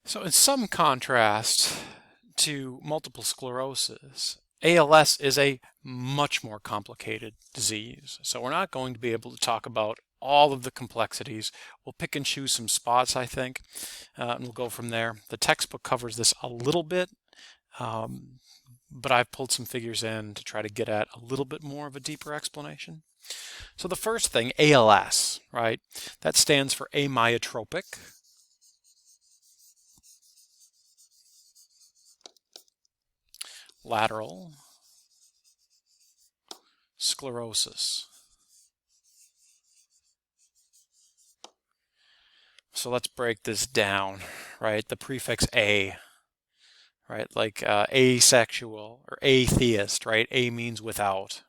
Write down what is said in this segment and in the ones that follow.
So in some contrast to multiple sclerosis, ALS is a much more complicated disease. So we're not going to be able to talk about all of the complexities. We'll pick and choose some spots, I think, and we'll go from there. The textbook covers this a little bit, um, but I've pulled some figures in to try to get at a little bit more of a deeper explanation. So the first thing, ALS, right? That stands for amyotrophic lateral sclerosis. So let's break this down, right? The prefix A, right? Like asexual or atheist, right? A means without,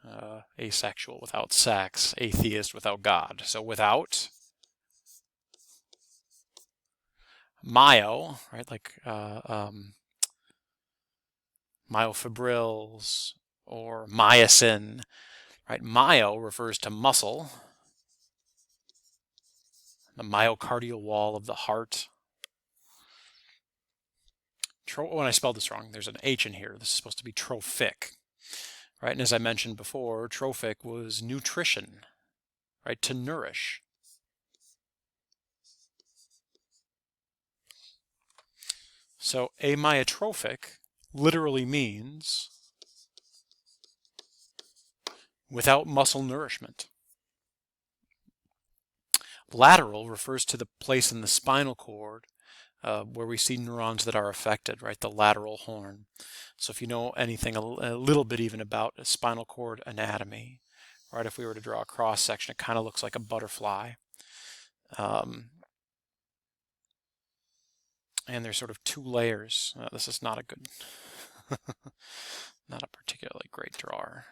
asexual, without sex, atheist, without God. So without, myo, right? Like myofibrils or myosin, right? Myo refers to muscle, the myocardial wall of the heart. When I spelled this wrong, there's an H in here. This is supposed to be trophic, right? And as I mentioned before, trophic was nutrition, right? To nourish. So amyotrophic literally means without muscle nourishment. Lateral refers to the place in the spinal cord where we see neurons that are affected, right? The lateral horn. So if you know anything a little bit even about spinal cord anatomy, right? If we were to draw a cross section, it kind of looks like a butterfly. And there's sort of two layers. This is not a good, not a particularly great drawer.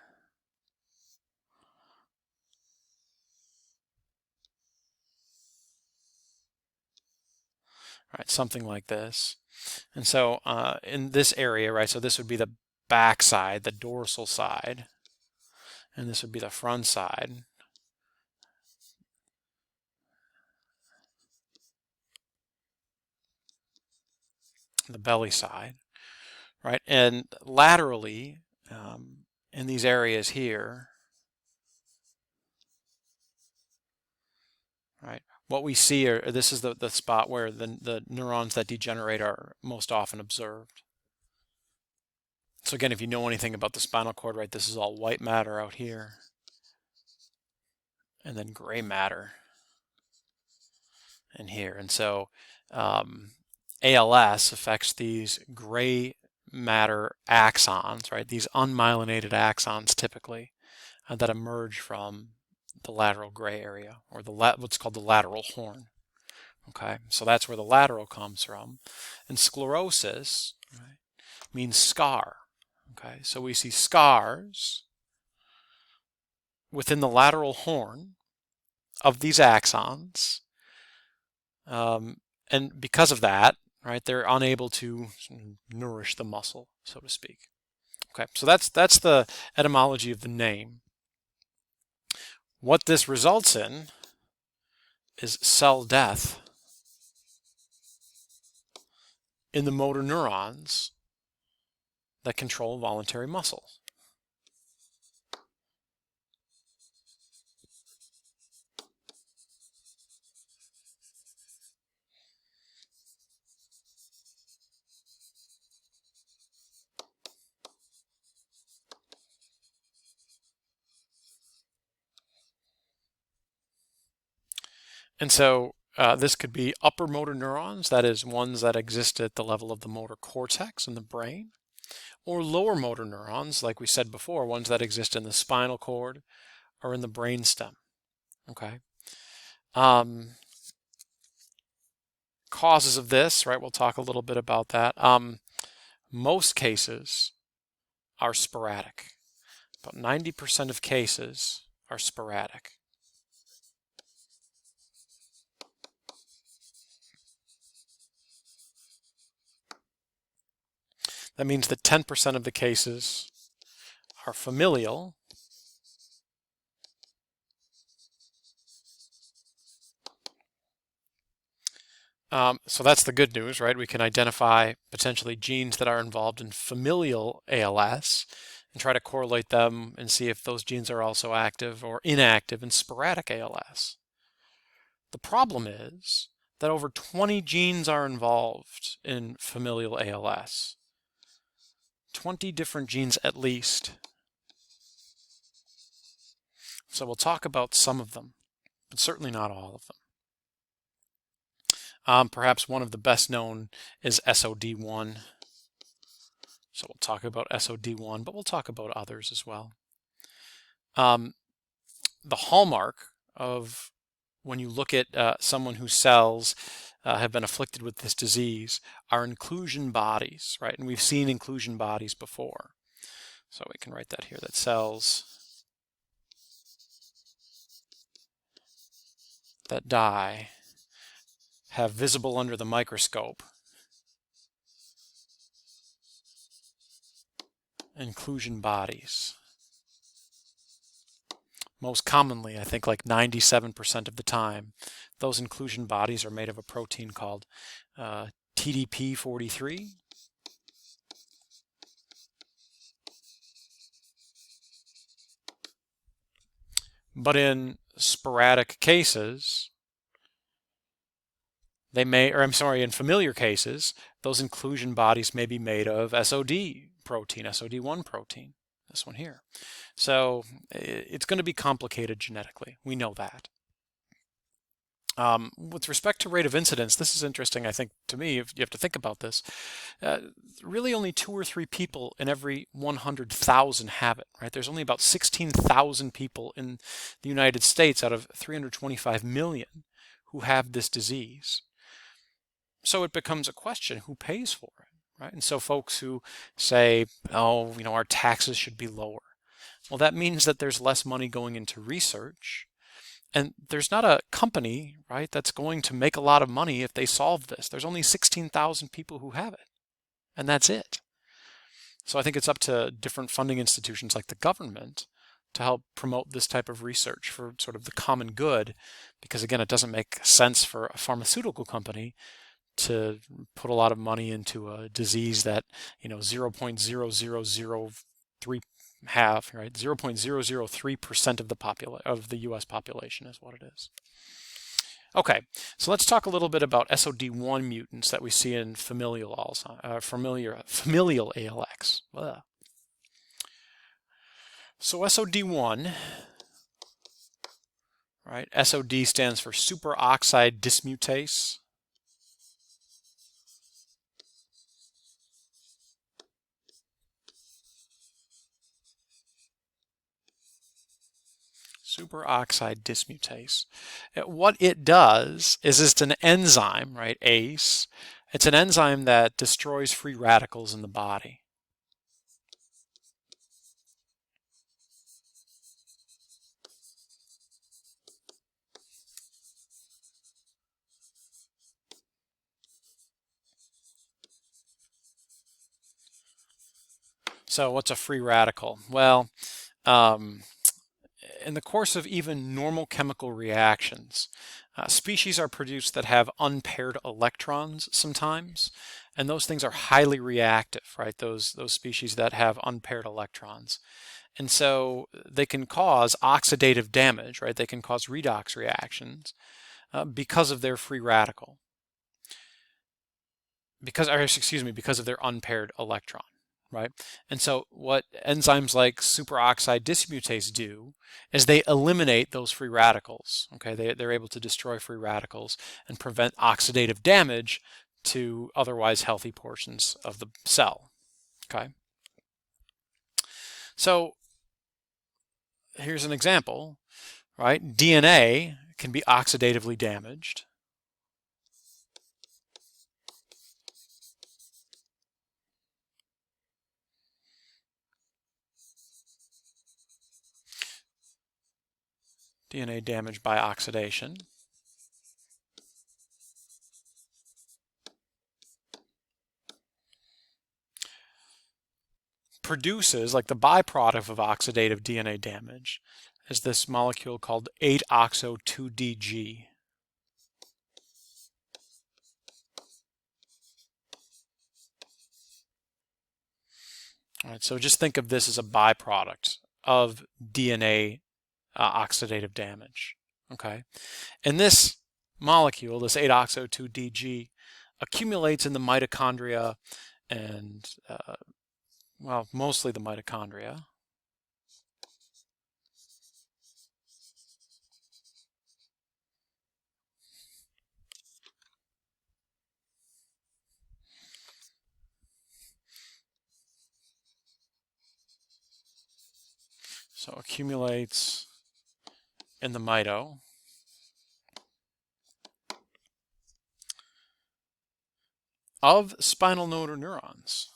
Right, something like this. And so in this area, right, so this would be the back side, the dorsal side, and this would be the front side. The belly side, right? And laterally, in these areas here, right, what we see are, this is the spot where the neurons that degenerate are most often observed. So again, if you know anything about the spinal cord, right, this is all white matter out here, and then gray matter in here. And so ALS affects these gray matter axons, right, these unmyelinated axons typically, that emerge from the lateral gray area, or what's called the lateral horn. Okay, so that's where the lateral comes from. And sclerosis, right, means scar. Okay, so we see scars within the lateral horn of these axons, and because of that, right, they're unable to nourish the muscle, so to speak. Okay, so that's the etymology of the name. What this results in is cell death in the motor neurons that control voluntary muscles. And so this could be upper motor neurons, that is, ones that exist at the level of the motor cortex in the brain, or lower motor neurons, like we said before, ones that exist in the spinal cord or in the brainstem. Okay. Causes of this, right? We'll talk a little bit about that. Most cases are sporadic. About 90% of cases are sporadic. That means that 10% of the cases are familial, So that's the good news, right? We can identify potentially genes that are involved in familial ALS and try to correlate them and see if those genes are also active or inactive in sporadic ALS. The problem is that over 20 genes are involved in familial ALS. 20 different genes at least. So we'll talk about some of them, but certainly not all of them. Perhaps one of the best known is SOD1. So we'll talk about SOD1, but we'll talk about others as well. The hallmark of when you look at someone whose cells have been afflicted with this disease are inclusion bodies, right? And we've seen inclusion bodies before. So we can write that here, that cells that die have visible under the microscope inclusion bodies. Most commonly, I think like 97% of the time, those inclusion bodies are made of a protein called TDP43. But in sporadic cases, they may, or I'm sorry, in familiar cases, those inclusion bodies may be made of SOD protein, SOD1 protein, this one here. So it's going to be complicated genetically. We know that. With respect to rate of incidence, this is interesting, I think, to me, if you have to think about this. Really only 2 or 3 people in every 100,000 have it, right? There's only about 16,000 people in the United States out of 325 million who have this disease. So it becomes a question, who pays for it, right? And so folks who say, oh, our taxes should be lower. Well, that means that there's less money going into research. And there's not a company, right, that's going to make a lot of money if they solve this. There's only 16,000 people who have it, and that's it. So I think it's up to different funding institutions like the government to help promote this type of research for sort of the common good, because again, it doesn't make sense for a pharmaceutical company to put a lot of money into a disease that 0.0003 have, right? 0.003% of the U.S. population is what it is. Okay, so let's talk a little bit about SOD1 mutants that we see in familial ALX. Ugh. So SOD1, right? SOD stands for superoxide dismutase. Superoxide dismutase. What it does is it's an enzyme, right, ACE. It's an enzyme that destroys free radicals in the body. So what's a free radical? Well, in the course of even normal chemical reactions, species are produced that have unpaired electrons sometimes, and those things are highly reactive, right? Those species that have unpaired electrons. And so they can cause oxidative damage, right? They can cause redox reactions because of their free radical. Because of their unpaired electron. Right? And so what enzymes like superoxide dismutase do is they eliminate those free radicals. Okay, they're able to destroy free radicals and prevent oxidative damage to otherwise healthy portions of the cell. Okay, so here's an example, right? DNA can be oxidatively damaged. DNA damaged by oxidation. Produces, like the byproduct of oxidative DNA damage, is this molecule called 8-oxo-2-DG. All right, so just think of this as a byproduct of DNA oxidative damage. Okay, and this molecule, this 8-oxo-2-DG, accumulates in the mitochondria and, well, mostly the mitochondria. So accumulates in the mito. Of spinal motor neurons.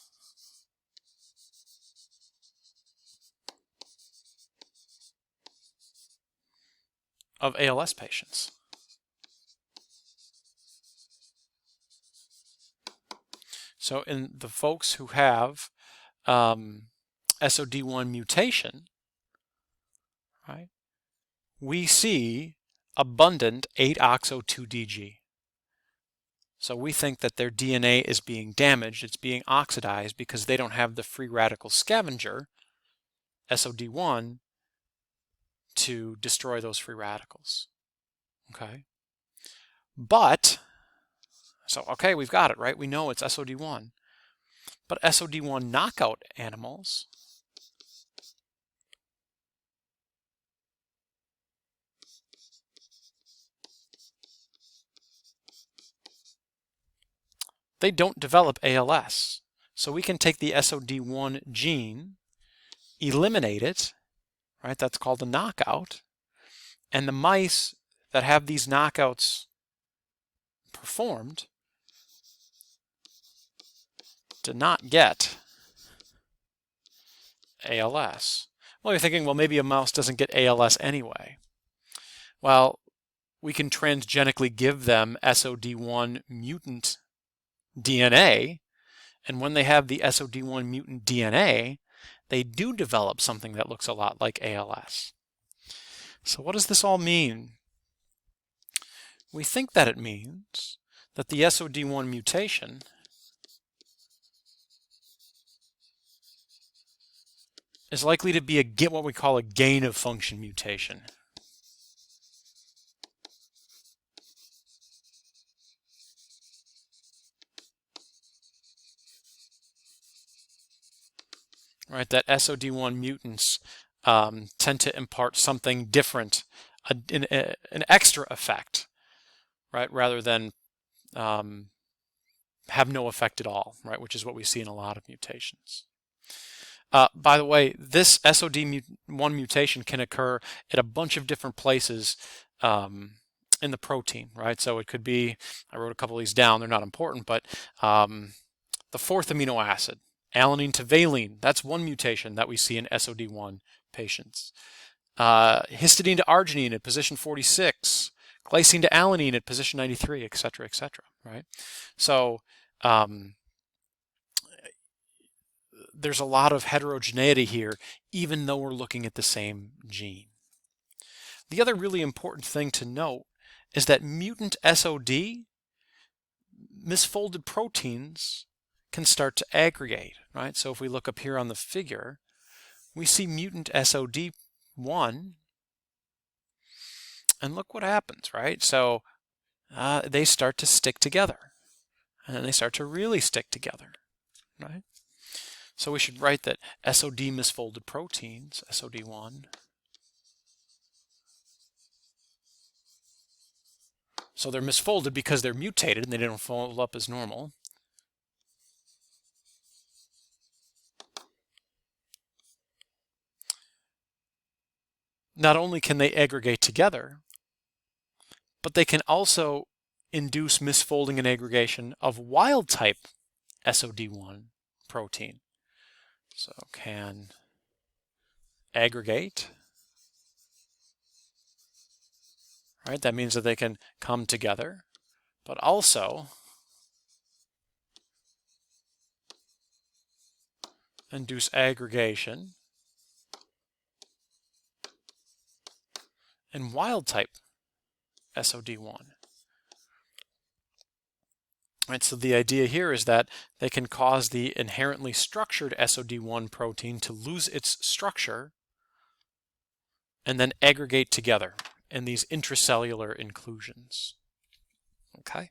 Of ALS patients. So in the folks who have SOD1 mutation, right, we see abundant 8-oxo-2-DG. So we think that their DNA is being damaged, it's being oxidized because they don't have the free radical scavenger, SOD1, to destroy those free radicals. Okay? But, so okay, we've got it, right? We know it's SOD1. But SOD1 knockout animals they don't develop ALS. So we can take the SOD1 gene, eliminate it, right? That's called a knockout. And the mice that have these knockouts performed did not get ALS. Well, you're thinking, well, maybe a mouse doesn't get ALS anyway. Well, we can transgenically give them SOD1 mutant DNA, and when they have the SOD1 mutant DNA, they do develop something that looks a lot like ALS. So what does this all mean? We think that it means that the SOD1 mutation is likely to be what we call a gain of function mutation. Right, that SOD1 mutants tend to impart something different, an extra effect, right, rather than have no effect at all, right, which is what we see in a lot of mutations. By the way, this SOD1 mutation can occur at a bunch of different places in the protein, right? So it could be, I wrote a couple of these down, they're not important, but the fourth amino acid, alanine to valine, that's one mutation that we see in SOD1 patients. Histidine to arginine at position 46, glycine to alanine at position 93, et cetera, right? So there's a lot of heterogeneity here, even though we're looking at the same gene. The other really important thing to note is that mutant SOD, misfolded proteins, can start to aggregate, right? So if we look up here on the figure, we see mutant SOD1, and look what happens, right? So they start to stick together, and then they start to really stick together, right? So we should write that SOD misfolded proteins, SOD1, so they're misfolded because they're mutated and they don't fold up as normal. Not only can they aggregate together, but they can also induce misfolding and aggregation of wild-type SOD1 protein. So can aggregate, right? That means that they can come together, but also induce aggregation in wild-type SOD1. Right, so the idea here is that they can cause the inherently structured SOD1 protein to lose its structure and then aggregate together in these intracellular inclusions. Okay.